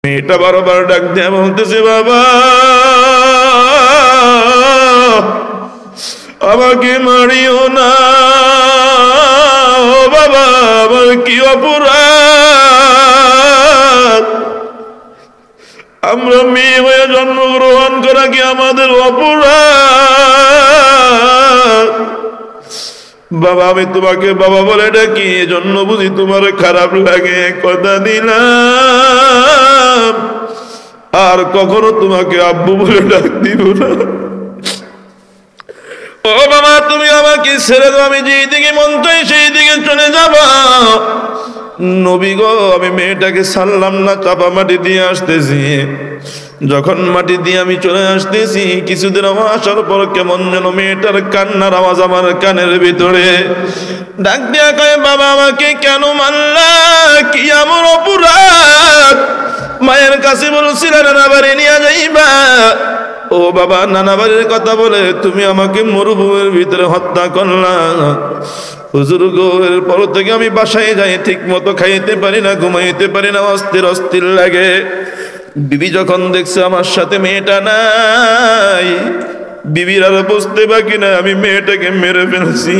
মেয়েটা বারবার ডাক দিয়ে বলতেছে, বাবা আমাকে মারিও না, ও বাবা আমার কি অপরাধ, আমরা মেয়ে হয়ে জন্মগ্রহণ করা কি আমাদের অপরাধ? বাবা আমি তোমাকে বাবা বলে ডাকি এজন্য বুঝি তোমার খারাপ লাগে, কথা দিলাম আর কখনো তোমাকে আব্বু বলে ডাক দিব না। ও বাবা তুমি আমাকে ছেড়ে দাও, আমি যেই দিকে মন চাই সেই দিকে চলে যাবো। নবী গো আমি মেয়েটাকে ছাড়লাম না, চাপা মাটি দিয়ে আসতেছি। যখন মাটি দিয়ে আমি চলে আসতেছি, কিছুদিন আসার পর কেমন যেন মেয়েটার কান্নার আওয়াজ আমার কানের ভিতরে। ডাক দিয়া কয়, বাবা আমাকে কেন মারলা, কি আমার অপরাধ? মায়ের কাছে বলছিলেন নানা বাড়ি নিয়ে যাইবা। ও বাবা নানা বাড়ির কথা বলে তুমি আমাকে মরুভূমির ভিতরে হত্যা করলা। হুজুর গো এরপর থেকে আমি বাসায় যাই, ঠিক মতো খাইতে পারি না, ঘুমাইতে পারি না, অস্থির অস্থির লাগে। বিবি যখন দেখছে আমার সাথে মেয়েটা নাই, বিবির আর বুঝতে বাকি না আমি মেয়েটাকে মেরে ফেলছি।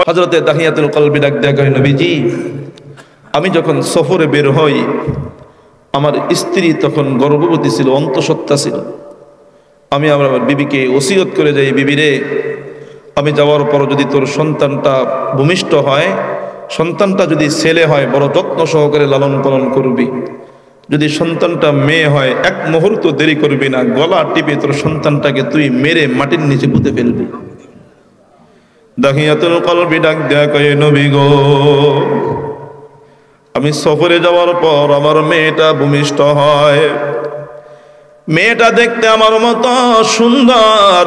হযরতে দাহিয়াতুল কলবি ডাক দেয়া কয়, নবীজি আমি যখন সফরে বের হই, আমার স্ত্রী তখন গর্ভবতী ছিল, অন্তঃসত্ত্বা ছিল। আমি আমার বিবিকে ওসিয়ত করে যাই, বিবিরে আমি যাওয়ার পর যদি তোর সন্তানটা ভূমিষ্ঠ হয়, সন্তানটা যদি ছেলে হয় বড় যত্ন সহকারে লালন পালন করবি, যদি সন্তানটা মেয়ে হয় এক মুহূর্ত দেরি করবি না, গলা টিপে তোর সন্তানটাকে তুই মেরে মাটির নিচে পুঁতে ফেলবি। দাহিয়াতুল কলবি ডাক দেয়া কয়, নবী গো আমি সফরে যাওয়ার পর আমার মেয়েটা ভূমিষ্ঠ হয়। মেয়েটা দেখতে আমার মতো সুন্দর।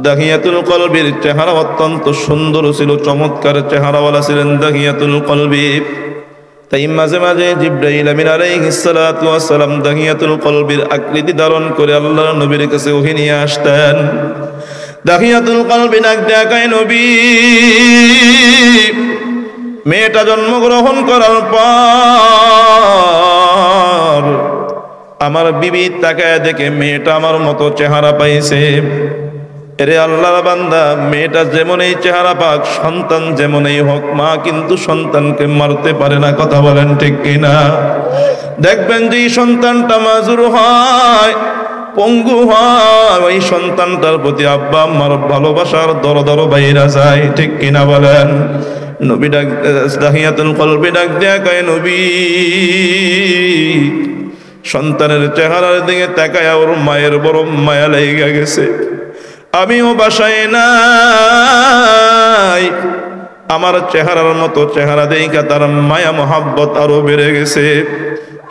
দাহিয়াতুল কলবির চেহারা অত্যন্ত সুন্দর ছিল, চমৎকার চেহারাওয়ালা ছিলেন দাহিয়াতুল কলবি। তাই মাঝে মাঝে জিবরাইল আমিন আলাইহিস সালাতু ওয়াস সালাম দাহিয়াতুল কলবির আকৃতি ধারণ করে আল্লাহর নবীর কাছে ওহী নিয়ে আসতেন। দাহিয়াতুল কলবি ডাক দেয়া কয়, নবী মেয়েটা জন্মগ্রহণ করার পর আমার বিবি তাকায় দেখে মেয়েটা আমার মতো চেহারা পাইছে। এরে আল্লাহর বান্দা, মেয়েটা যেমনই চেহারা পাক, সন্তান যেমনই হোক, মা কিন্তু সন্তানকে মারতে পারে না, কথা বলেন ঠিক কিনা? দেখবেন যে সন্তানটা মাজুর হয়, পঙ্গু হয়, ওই সন্তানটার প্রতি আব্বা আম্মার ভালোবাসার দরদর বাইরা যায়, ঠিক কিনা বলেন? নবী ডাক দাহিয়াতুল কলবি ডাক দেয়া কয়, নবী সন্তানের চেহারার দিকে তাকায় ওর মায়ের বড় মায়া লেগে গেছে। আমিও বাসায় নাই, আমার চেহারার মতো চেহারা দেখা তার মায়া মহাব্বত আরো বেড়ে গেছে।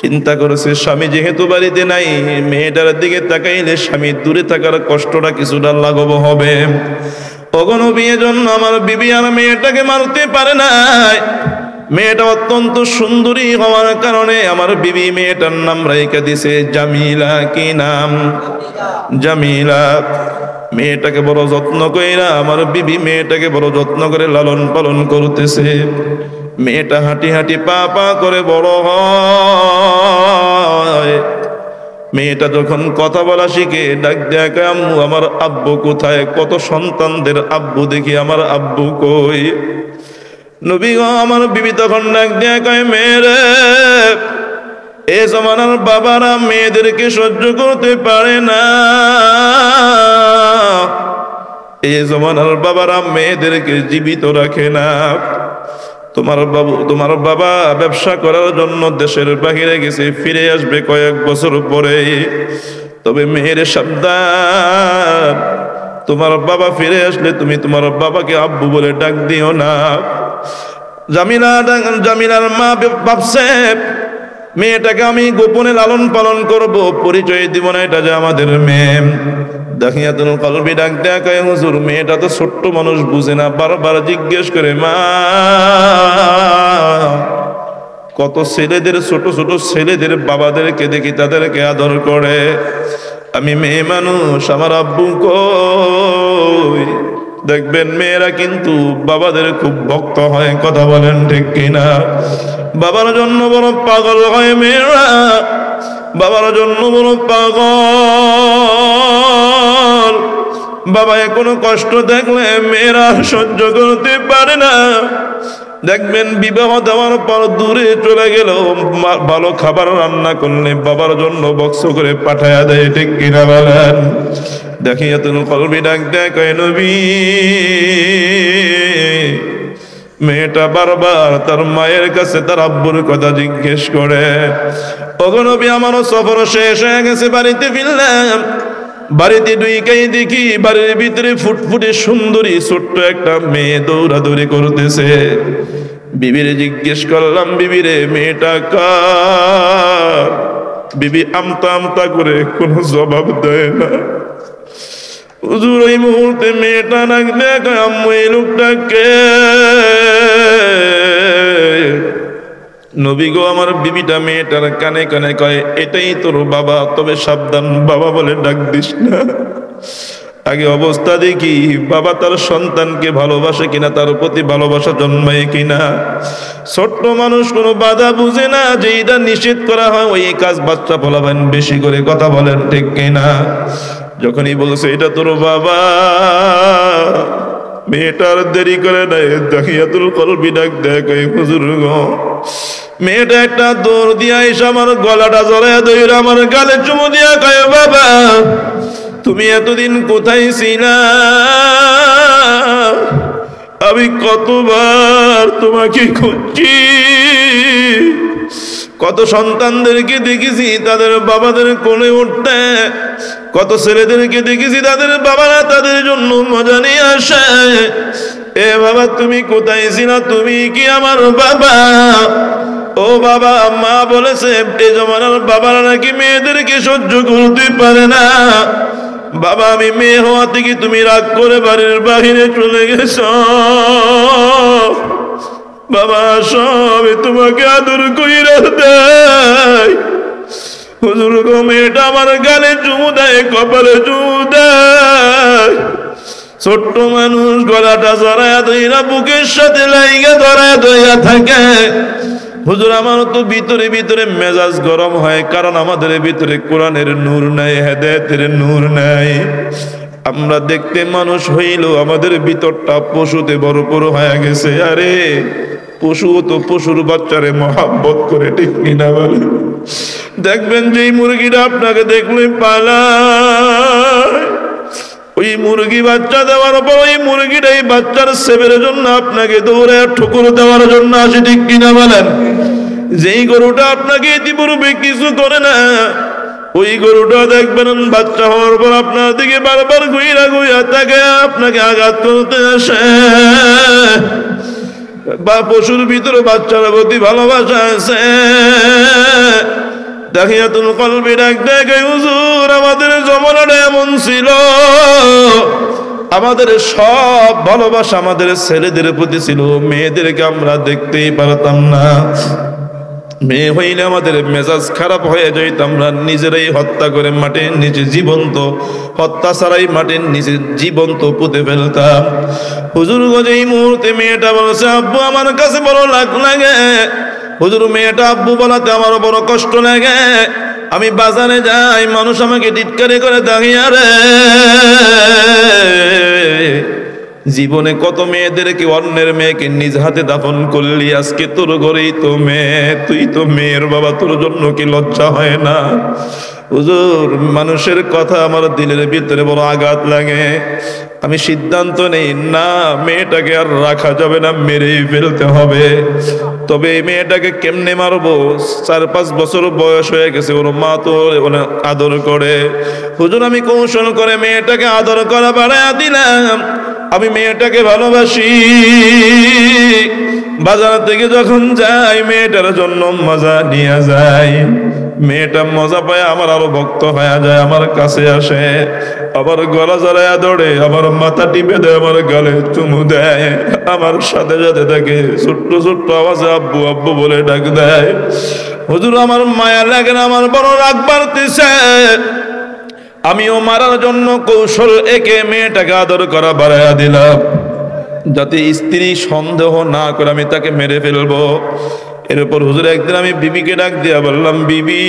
চিন্তা করেছে স্বামী যেহেতু বাড়িতে নাই, মেয়েটার দিকে তাকাইলে স্বামী দূরে থাকার কষ্টটা কিছুটা লাঘব হবে। ওগো নবী এজন্য আমার বিবি আর মেয়েটাকে মারতে পারে নাই। মেয়েটা অত্যন্ত সুন্দরী হওয়ার কারণে আমার বিবি মেয়েটার নাম রাইখা দিছে জামিলা। কি নাম? জামিলা। মেয়েটাকে বড় যত্ন কইরা আমার বিবি মেয়েটাকে বড় যত্ন করে লালন পালন করতেছে। মেয়েটা হাঁটি হাঁটি পা পা করে বড় হয়। মেয়েটা যখন কথা বলা শিখে ডাক দেয়া কয়, আম্মু আমার আব্বু কোথায়? কত সন্তানদের আব্বু দেখি, আমার আব্বু কই? নবী গো আমার বিবি তখন ডাক দেয়া কয়, মেয়েরে এ জমানার বাবারা মেয়েদেরকে সহ্য করতে পারে না, এ জমানার বাবারা মেয়েদেরকে জীবিত রাখে না। তোমার বাবা ব্যবসা করার জন্য দেশের বাহিরে গেছে, ফিরে আসবে কয়েক বছর পরে। তবে মেয়ের সাবধান, তোমার বাবা ফিরে আসলে তুমি তোমার বাবাকে আব্বু বলে ডাক দিও না। জামিলার মা ভাবছে মেয়েটাকে আমি গোপনে লালন পালন করব, পরিচয় দিব না এটা যে আমাদের মেয়ে। দাহিয়াতুল কলবি ডাক দেয়া কয়, হুজুর মেয়েটা তো ছোট্ট মানুষ, বুঝে না, বারবার জিজ্ঞেস করে, মা কত ছেলেদের ছোট ছোট ছেলেদের বাবাদেরকে দেখি তাদেরকে আদর করে, আমি মেয়ে মানুষ, আমার আব্বু কই? দেখবেন মেয়েরা কিন্তু বাবাদের খুব ভক্ত হয়, কথা বলেন ঠিক কিনা? বাবার জন্য বড় পাগল হয় মেয়েরা। বাবার জন্য বড় পাগল। বাবা কোনো কষ্ট দেখলে মেয়েরা সহ্য করতে পারে না। দেখবেন বিবাহ দেওয়ার পর দূরে চলে গেল, ভালো খাবার রান্না করলে বাবার জন্য বক্স করে পাঠায়া দেয়, ঠিক কিনা বলেন? দেখিয়াতুল কলবি ডাক দেয়, কয় নবী। মেয়েটা বারবার তার মায়ের কাছে তার আব্বুর কথা জিজ্ঞেস করে। ওগো নবী, আমারও সফর শেষ হয়ে গেছে, বাড়িতে ফিরলাম। বাড়িতে ঢুকেই দেখি বাড়ির ভিতরে ফুটফুটে সুন্দরী ছোট্ট একটা মেয়ে দৌড়াদৌড়ি করতেছে। বিবিরে জিজ্ঞেস করলাম, বিবিরে মেয়েটা কার? বিবি আমতা আমতা করে কোনো জবাব দেয় না। হুজুর এই মুহূর্তে মেয়েটা নাক দেখ, আম্মু এই লোকটা কে? নবী গো, আমার বিবিটা মেয়েটার কানে কানে কয়, এটাই তোর বাবা, তবে সাবধান, বাবা বলে ডাক দিস না। আগে অবস্থা দেখি বাবা তার সন্তানকে ভালোবাসে কিনা, তার প্রতি ভালোবাসা জন্মায় কিনা। ছোট্ট মানুষ কোনো বাধা বুঝে না, যে এটা নিষেধ করা হয় ওই কাজ বাচ্চা ফলাবেন বেশি করে কথা বলেন, ঠিক কিনা? যখনই বলছে এটা তোর বাবা, মেয়েটার দেরি করে নাই, দাখিয়াতুল কলবি ডাক দেখ, হুজুর গো। মেয়েটা একটা দৌড় দিয়া এসে আমার গলাটা জড়াইয়া ধরে আমার গালে চুমু দিয়া কয়, বাবা তুমি এতদিন কোথায় ছিলা? আমি কতবার তোমাকে খুঁজছি, কত সন্তানদেরকে দেখেছি তাদের বাবাদের কোলে উঠতে, কত ছেলেদেরকে দেখেছি তাদের বাবারা তাদের জন্য মজা নিয়ে আসে। এ বাবা তুমি কোথায় ছিলা? তুমি কি আমার বাবা? ও বাবা, মা বলেছে এ জমানার বাবারা নাকি মেয়েদেরকে সহ্য করতে পারে না। বাবা আমি মেয়ে হওয়া থেকে তুমি রাগ করে বাড়ির বাহিরে চলে গেছ। বাবা সব তোমাকে আদর কইরা দেয়। হুজুর গো, মেয়েটা আমার গালে চুমু দেয়, কপালে চুমু দেয়। ছোট্ট মানুষ গলাটা জড়ায়া ধইরা বুকের সাথে লাইগা ধরায়া ধইয়া থাকে। হুজুর আমার তো ভিতরে ভিতরে মেজাজ গরম হয়, কারণ আমাদের ভিতরে কোরআনের নূর নাই, হেদায়েতের নূর নাই। আমরা দেখতে মানুষ হইল, আমাদের ভিতরটা পশুতে ভরপুর হয়ে গেছে। আরে পশুও তো পশুর বাচ্চারে মহাব্বত করে, ঠিক কিনা বলে? দেখবেন যে মুরগিটা আপনাকে দেখলে পালায়, ওই মুরগি বাচ্চা দেওয়ার পর ওই মুরগিটাই বাচ্চার সেবের জন্য আপনাকে দৌড়ে ঠুকুর দেওয়ার জন্য আসে, ঠিক কিনা বলেন? যেই গরুটা আপনাকে ইতিপূর্বে কিছু করে না, ওই গরুটা দেখবেন বাচ্চা হওয়ার পর আপনার দিকে বারবার ঘুইরা ঘুইরা তাকে আপনাকে আঘাত করতে আসে। বা পশুর ভিতরে বাচ্চার প্রতি ভালোবাসা আছে। দাখিয়াতুল কলবি ডাক দেয়, হুজুর আমাদের জমানাটা এমন ছিল, আমাদের সব ভালোবাসা আমাদের ছেলেদের প্রতি ছিল, মেয়েদেরকে আমরা দেখতেই পারতাম না। মেয়ে হইলে আমাদের মেজাজ খারাপ হয়ে যাইত, আমরা নিজেরাই হত্যা করে মাটির নিচে জীবন্ত, হত্যা ছাড়াই মাটির নিচে জীবন্ত পুঁতে ফেলতাম। হুজুর গো, এই মুহূর্তে মেয়েটা বলছে, আব্বু আমার কাছে বড় লাগে। হুজুর মেয়েটা আব্বু বলাতে আমারও বড় কষ্ট লাগে। আমি বাজারে যাই, মানুষ আমাকে টিটকারি করে, দাঁড়িয়ে রে জীবনে কত মেয়েদেরকে, অন্যের মেয়েকে নিজ হাতে দাফন করলি, আজকে তোর ঘরেই তো মেয়ে, তুই তো মেয়ের বাবা, তোর জন্য কি লজ্জা হয় না? হুজুর মানুষের কথা আমার দিলের ভিতরে বড় আঘাত লাগে। আমি সিদ্ধান্ত নেই, না মেয়েটাকে আর রাখা যাবে না, মেরেই ফেলতে হবে। তবে এই মেয়েটাকে কেমনে মারবো? 4-5 বছর বয়স হয়ে গেছে, ওর মা তো আদর করে। হুজুর আমি কৌশল করে মেয়েটাকে আদর করা বাড়াইয়া দিলাম। আমি মেয়েটাকে ভালোবাসি। বাজার থেকে যখন যাই মেয়েটার জন্য মজা নিয়ে যাই। মেয়েটা মজা পায়, আমার আরো ভক্ত হয়ে যায়, আমার কাছে আসে, আবার গলা জড়াইয়া ধরে, আমার মাথা টিপে দেয়, আমার গালে চুমু দেয়, আমার সাথে সাথে তাকে ছোট্ট ছোট্ট আওয়াজে আব্বু আব্বু বলে ডাক দেয়। হুজুর আমার মায়া লাগে না, আমার বড় রাগ বাড়তেছে। আমিও মারার জন্য কৌশল একে মেয়েটাকে আদর করা বাড়াইয়া দিলাম, যাতে স্ত্রী সন্দেহ না করে আমি তাকে মেরে ফেলবো। এরপর হুজুর একদিন আমি বিবিকে ডাক দিয়া বললাম, বিবি,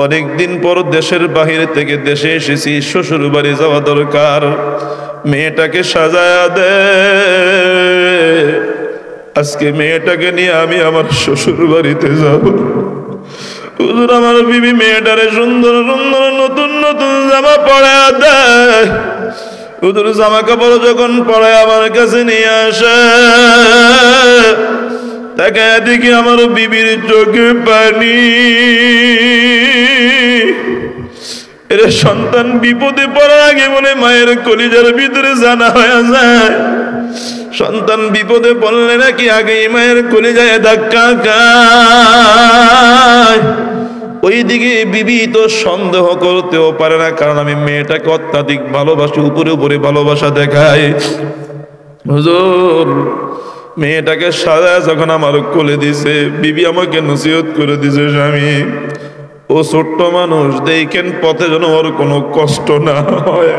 অনেকদিন পর দেশের বাহিরে থেকে দেশে এসেছি, শ্বশুর বাড়ি যাওয়া দরকার, মেয়েটাকে সাজায়া দে। আজকে মেয়েটাকে নিয়ে আমি আমার শ্বশুর বাড়িতে যাব। হুজুর আমার বিবি মেয়েটারে সুন্দর সুন্দর নতুন নতুন জামা পরায়া দেয়। হুজুর জামা কাপড় যখন পরায় আমার কাছে নিয়ে আসে, তাকে দেখি আমার বিবির চোখে পানি। এর সন্তান বিপদে পড়ার আগে বলে মায়ের কলিজার ভিতরে জানা হয়ে যায়। সন্তান বিপদে পড়লে নাকি আগে মায়ের কলিজায় ধাক্কা খায়। ওইদিকে বিবি তো সন্দেহ করতেও পারে না, কারণ আমি মেয়েটাকে অত্যাধিক ভালোবাসি, উপরে উপরে ভালোবাসা দেখাই। হুজুর মেয়েটাকে সাজায় যখন আমার কোলে দিছে, বিবি আমাকে নসিহত করে দিছে, স্বামী ও ছোট্ট মানুষ, দেখেন পথে যেন ওর কোনো কষ্ট না হয়,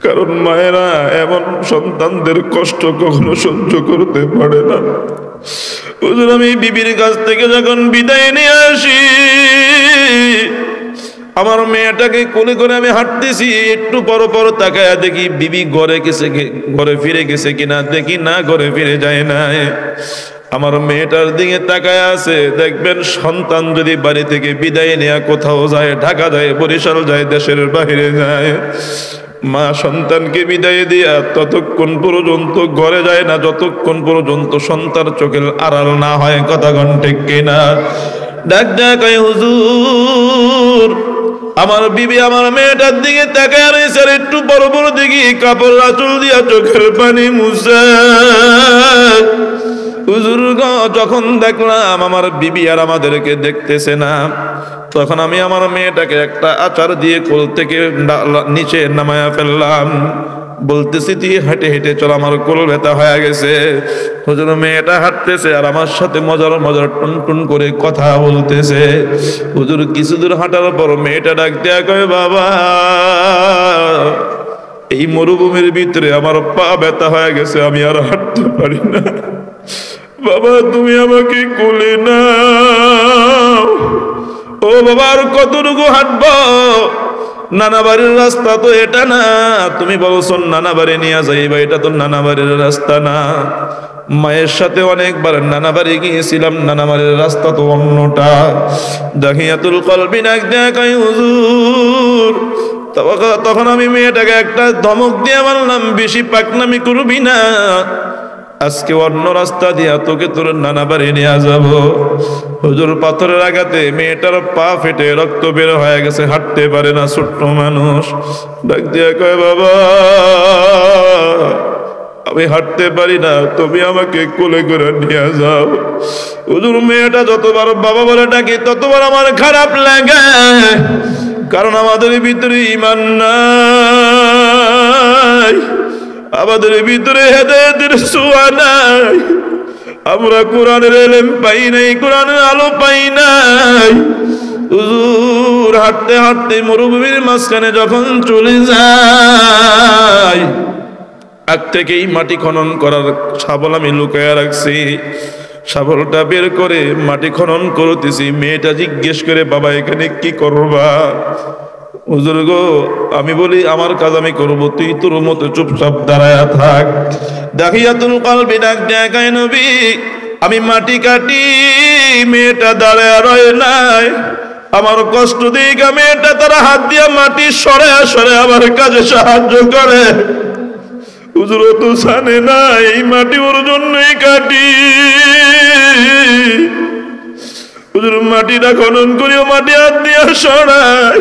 কারণ মায়েরা এমন সন্তানদের কষ্ট কখনো সহ্য করতে পারে না। হুজুর আমি বিবির কাছ থেকে যখন বিদায় নিয়ে আসি, আমার মেয়েটাকে কোলে করে আমি হাঁটতেছি, একটু পর পর তাকায় দেখি বিবি ঘরে ফিরে গেছে কিনা, দেখি না, ঘরে ফিরে যায় না। আমার মেয়েটার দিকে তাকায় আছে। দেখবেন সন্তান যদি বাড়ি থেকে বিদায় নেয়া কোথাও যায়, ঢাকা যায়, বরিশাল যায়, দেশের বাইরে যায়, মা সন্তানকে বিদায় দিয়া ততক্ষণ পর্যন্ত ঘরে যায় না যতক্ষণ পর্যন্ত সন্তান চোখের আড়াল না হয়। কথা কোন ঠিক কিনা? ডাক ডাকায় হুজুর আমার বিবি আমার মেয়েটার দিকে তাকায় রয়েছে, একটু বড় বড় দেখি কাপড় আঁচল দিয়া চোখের পানি মুছে। হুজুর যখন দেখলাম আমার বিবি আর আমাদেরকে দেখতেছে না, তখন আমি আমার মেয়েটাকে একটা আচার দিয়ে কোল থেকে নিচে নামায়া ফেললাম। বলতেছি তুই হেঁটে হেঁটে চল, আমার কোল ব্যথা হয়ে গেছে। হুজুর মেয়েটা হাঁটতেছে আর আমার সাথে মজার মজার টুন টুন করে কথা বলতেছে। হুজুর কিছু দূর হাঁটার পর মেয়েটা ডাক দেয়া কয়, বাবা এই মরুভূমির ভিতরে আমার পা ব্যথা হয়ে গেছে, আমি আর হাঁটতে পারি না, বাবা তুমি আমাকে কোলে নাও। ও বাবা আর কতটুকু হাঁটবো, নানা বাড়ির রাস্তা তো এটা না, তুমি বলছো নানা বাড়ি নিয়ে যাইবা, এটা তো নানা বাড়ির রাস্তা না। মায়ের সাথে অনেকবার নানা বাড়ি গিয়েছিলাম, নানা বাড়ির রাস্তা তো অন্যটা। দাহিয়াতুল কলবি নাক দেখাই হুজুর। তখন আমি মেয়েটাকে একটা ধমক দিয়ে বললাম, বেশি পাকনামি করবি না, আজকে অন্য রাস্তা দিয়া তোকে তোর নানা বাড়ি নিয়ে যাব। হুজুর পাথরের আঘাতে মেয়েটার পা ফেটে রক্ত বের হয়ে গেছে, হাঁটতে পারে না, ছোট্ট মানুষ। ডাক দিয়া কয়, বাবা আমি হাঁটতে পারি না, তুমি আমাকে কোলে করে নিয়ে যাও। হুজুর মেয়েটা যতবার বাবা বলে ডাকি ততবার আমার খারাপ লাগে, কারণ আমাদের ভিতরে ঈমান নাই, আমাদের ভিতরে হেদায়েতের ছোঁয়া নাই, আমরা কোরআনের ইলম পাই নাই, কোরআনের আলো পাই নাই। হুজুর হাঁটতে হাঁটতে মরুভূমির মাঝখানে যখন চলে যায়, আগ থেকেই মাটি খনন করার শাবল আমি লুকায়া রাখছি। শাবলটা বের করে মাটি খনন করতেছি। মেয়েটা জিজ্ঞেস করে, বাবা এখানে কি করবা? হুজুর গো আমি বলি আমার কাজ আমি করবো, তুই তোর মতো চুপচাপ দাঁড়ায়া থাক। দাহিয়াতুল কলবি ডাক দেখায়, নবী আমি মাটি কাটি, মেয়েটা দাঁড়ায়া রয় নাই, আমার কষ্ট দিকে মেয়েটা তারা হাত দিয়া মাটি সরে সরে আমার কাজে সাহায্য করে। হুজুর তো জানে না এই মাটি ওর জন্যই কাটি। হুজুর মাটিটা খনন করিও মাটি হাত দিয়া সরায়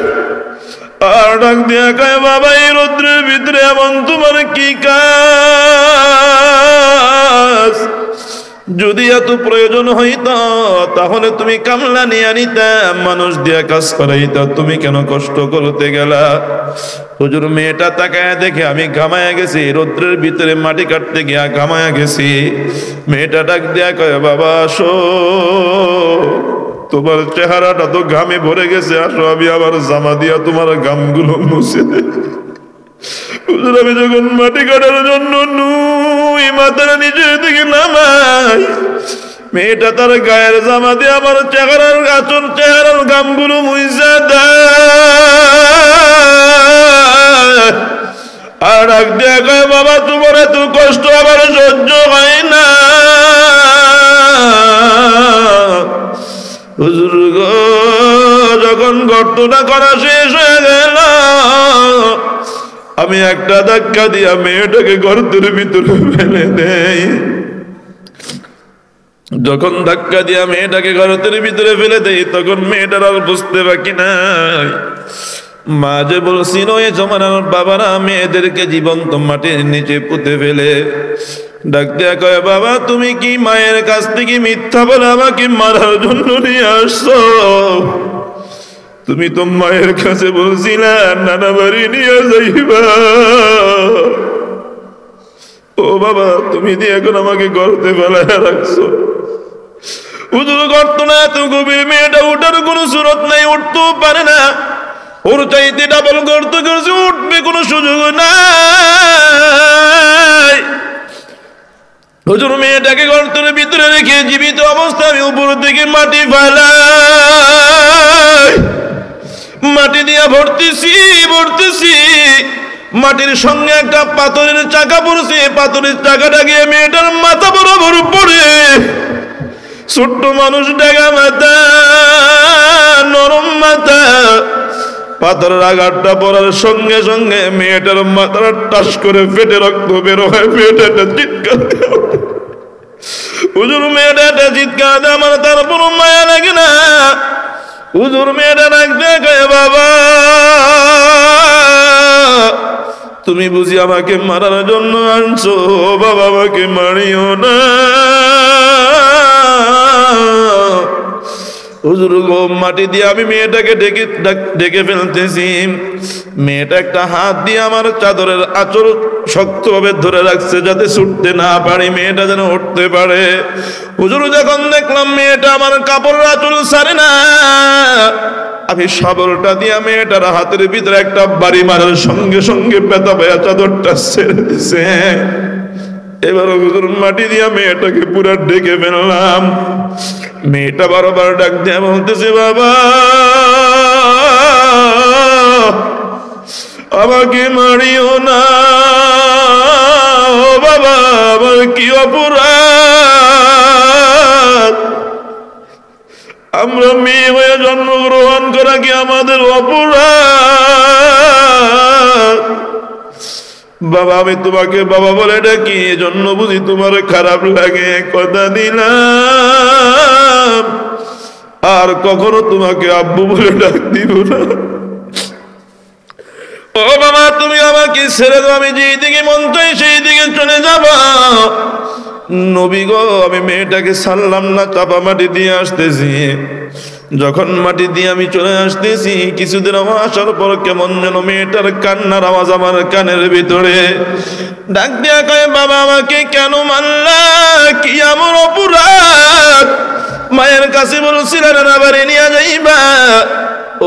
আর ডাক দিয়া কয়, বাবা এই রৌদ্রের ভিতরে এমন তোমার কি কাজ? যদি এত প্রয়োজন হইত তাহলে তুমি কামলা নিয়ে আনিতা, মানুষ দিয়া কাজ করাইতা, তুমি কেন কষ্ট করতে গেলা? হুজুর মেয়েটা তাকায় দেখে আমি ঘামায়া গেছি, রৌদ্রের ভিতরে মাটি কাটতে গিয়া ঘামায়া গেছি। মেয়েটা ডাক দিয়া কয়, বাবা আসো, তোমার চেহারাটা তো ঘামে ভরে গেছে, আসো আমি আবার জামা দিয়া তোমার ঘামগুলো মুছে দেই। হুজুর আমি যখন মাটি কাটার জন্য নুই মাথার নিচের দিকে নামাই, মেয়েটা তার গায়ের জামা দিয়ে আমার চেহারার আচল চেহারার গামগুলো মুইজা দেয় আর ডাক দিয়ে কয়, বাবা তোমার এত কষ্ট আবার সহ্য হয় না। হুজুর গো, যখন গর্তটা করা শেষ হয়ে গেল, আমি একটা ধাক্কা দিয়া মেয়েটাকে গর্তের ভিতরে ফেলে দেই। যখন ধাক্কা দিয়া মেয়েটাকে গর্তের ভিতরে ফেলে দেই, তখন মেয়েটার আর বুঝতে বাকি নাই। মা যে বলছিল এ জমানার বাবারা মেয়েদেরকে জীবন্ত মাটির নিচে পুঁতে ফেলে, ডাক দিয়া কয়, বাবা তুমি কি মায়ের কাছ থেকে মিথ্যা বলে আমাকে মারার জন্য নিয়ে আসছো? তুমি তো মায়ের কাছে বলছিলা নানা বাড়ি নিয়ে যাইবা। ও বাবা, তুমি দিয়ে এখন আমাকে গর্তে ফেলায় রাখছো। হুজুর গর্ত না এত গভীর, মেয়েটা উঠার কোনো সুরত নাই, উঠতেও পারে না। ওর চাইতে ডাবল গর্ত করছে, উঠবে কোনো সুযোগ নাই। হুজুর মেয়েটাকে গর্তের ভিতরে রেখে জীবিত অবস্থা আমি উপর থেকে মাটি ফেলাই, মাটি দিয়া ভরতেছি। মাটির সঙ্গে একটা পাথরের চাকা পড়ছে, পাথরের চাকাটা গিয়ে মেয়েটার মাথা বরাবর পড়ে। ছোট্ট মানুষ, ডাগা মাথা, নরম মাথা, পাথরের আঘাতটা পড়ার সঙ্গে সঙ্গে মেয়েটার মাথাটা টাস করে ফেটে রক্ত বের হয়। মেয়েটা একটা চিৎকার দেয়। হুজুর মেয়েটা একটা চিৎকার দেয়, আমার তারপর মায়া লাগে না। হুজুর মেয়েটা রাখতে গায়ে, বাবা তুমি বুঝি আমাকে মারার জন্য আনছো? বাবা আমাকে মারিও না। হুজুর গো, মাটি দিয়ে আমি মেয়েটাকে ডেকে ফেলতেছি। মেয়েটা একটা হাত দিয়ে আমার চাদরের আঁচল শক্তভাবে ধরে রাখছে যাতে ছুটতে না পারি, মেয়েটা যেন উঠতে পারে। হুজুর যখন দেখলাম মেয়েটা আমার কাপড়ের আঁচল ছাড়ে না, আমি শাবলটা দিয়া মেয়েটার হাতের ভিতরে একটা বাড়ি মারার সঙ্গে সঙ্গে ব্যথা পায়া চাদরটা ছেড়ে দিছে। এবার হুজুর মাটি দিয়া মেয়েটাকে পুরা ডেকে ফেললাম। মেয়েটা বারবার ডাক দিয়া বলতেছে, বাবা আমাকে মারিও না। ও বাবা, আমার কি অপরাধ? আমরা মেয়ে হয়ে জন্মগ্রহণ করা কি আমাদের অপরাধ? বাবা আমি তোমাকে বাবা বলে ডাকি, এজন্য বুঝি তোমার খারাপ লাগে। কথা দিলাম আর কখনো তোমাকে আব্বু বলে ডাক দিব না। ও বাবা তুমি আমাকে ছেড়ে দাও, আমি যেই দিকে মন চাই সেই দিকে চলে যাব। নবী গো, আমি মেয়েটাকে ছাড়লাম না, চাপা মাটি দিয়ে আসতেছি। যখন মাটি দিয়ে আমি চলে আসতেছি, কিছুদিন আসার পর কেমন যেন মেয়েটার কান্নার আওয়াজ আমার কানের ভিতরে। ডাক দিয়া কয়, বাবা আমাকে কেন মারলা? কি আমার অপরাধ? মায়ের কাছে বলছিল নানা বাড়ি নিয়ে যাইবা।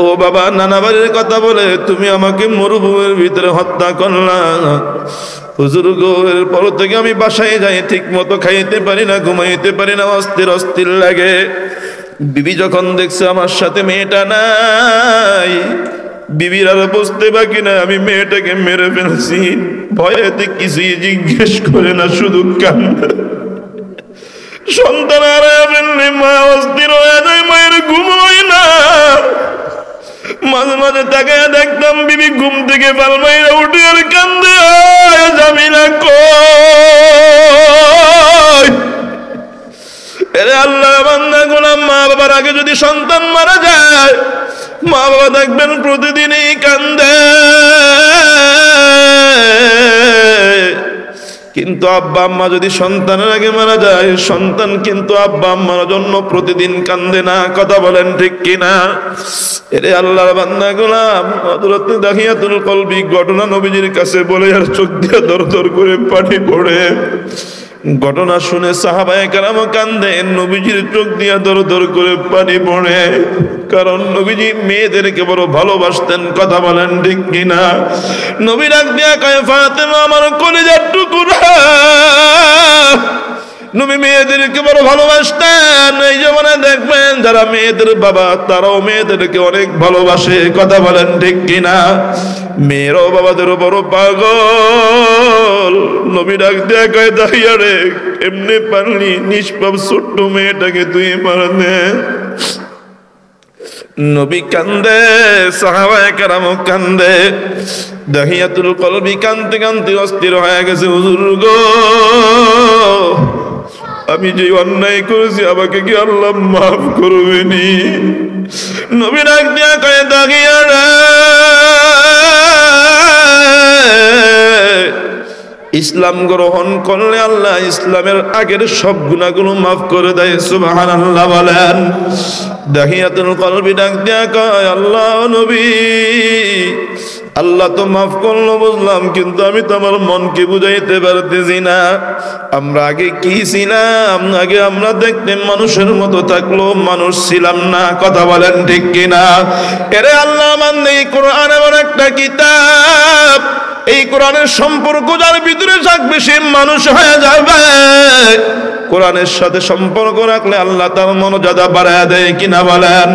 ও বাবা, নানা বাড়ির কথা বলে তুমি আমাকে মরুভূমির ভিতরে হত্যা করলা। হুজুর গো, এরপর থেকে আমি বাসায় যাই, ঠিক মতো খাইতে পারি না, ঘুমাইতে পারি না, অস্থির অস্থির লাগে। বিবি যখন দেখছে আমার সাথে মেয়েটা নাই, বিবির আর বুঝতে বাকি না আমি মেয়েটাকে মেরে ফেলছি। ভয়েতে কিছুই জিজ্ঞেস করে না, শুধু কান্না। সন্তান হারায় ফেললে মা অস্থির হয়ে যায়, মায়ের ঘুম হয় না। মাঝে মাঝে তাকায় দেখতাম বিবি ঘুম থেকে পালমাইরা উঠে আর কান্দে, জামিলা কই? এরে আল্লাহ বান্দা গোলাম, মা বাবার আগে যদি সন্তান মারা যায়, মা বাবা দেখবেন প্রতিদিনই কান্দে। কিন্তু আব্বা আম্মা যদি সন্তানের আগে মারা যায়, সন্তান কিন্তু আব্বা আম্মার জন্য প্রতিদিন কান্দে না। কথা বলেন ঠিক কিনা? এরে আল্লাহর বান্দা গোলাম, হযরত দাহিয়াতুল কলবি ঘটনা নবীজির কাছে বলে আর চোখ দিয়ে দর দর করে পানি পড়ে। ঘটনা শুনে সাহাবায়ে কেরাম কান্দে, নবীজির চোখ দিয়া দর দর করে পানি পড়ে। কারণ নবীজি মেয়েদেরকে বড় ভালোবাসতেন, কথা বলেন ঠিক কিনা? নবী ডাক দিয়া কয়, ফাতেমা আমার কলিজার টুকরা। নবী মেয়েদেরকে বড় ভালোবাসতেন। এই জমানায় দেখবেন যারা মেয়েদের বাবা তারাও মেয়েদেরকে অনেক ভালোবাসে, কথা বলেন ঠিক কিনা? মেয়েরাও বাবাদের বড় পাগল। নবী ডাক দেয়া কয়, দাহিয়া রে এমনি পারলি নিষ্পাপ ছোট্ট মেয়েটাকে তুই মারনে? নবী কান্দে, সাহাবায়ে কেরাম কান্দে, দাহিয়াতুল কলবি কান্দতে কান্দতে অস্থির হয়ে গেছে। হুজুর গো, আমি যে অন্যায় করেছি আমাকে কি আল্লাহ মাফ করবেনি? নবী ডাক দিয়া কয়, দাহিয়া রে ইসলাম গ্রহণ করলে আল্লাহ ইসলামের আগের সব গুনাহগুলো মাফ করে দেয়। সুবহানাল্লাহ বলেন। দাহিয়াতুল কলবি ডাক দিয়া কয়, আল্লাহ নবী, আল্লাহ তো মাফ করলো বুঝলাম, কিন্তু আমি তো আমার মনকে বুঝাইতে পারতেছি না। আমরা আগে কি ছিলাম? আগে আমরা দেখতে মানুষের মতো থাকলো, মানুষ ছিলাম না, কথা বলেন ঠিক কিনা? এরে আল্লাহ মানে কোরআন এমন একটা কিতাব, এই কোরআনের সম্পর্ক যার ভিতরে থাকবে সে মানুষ হয়ে যাবে। কোরআনের সাথে সম্পর্ক রাখলে আল্লাহ তার মর্যাদা বাড়ায় দেয়, কিনা বলেন?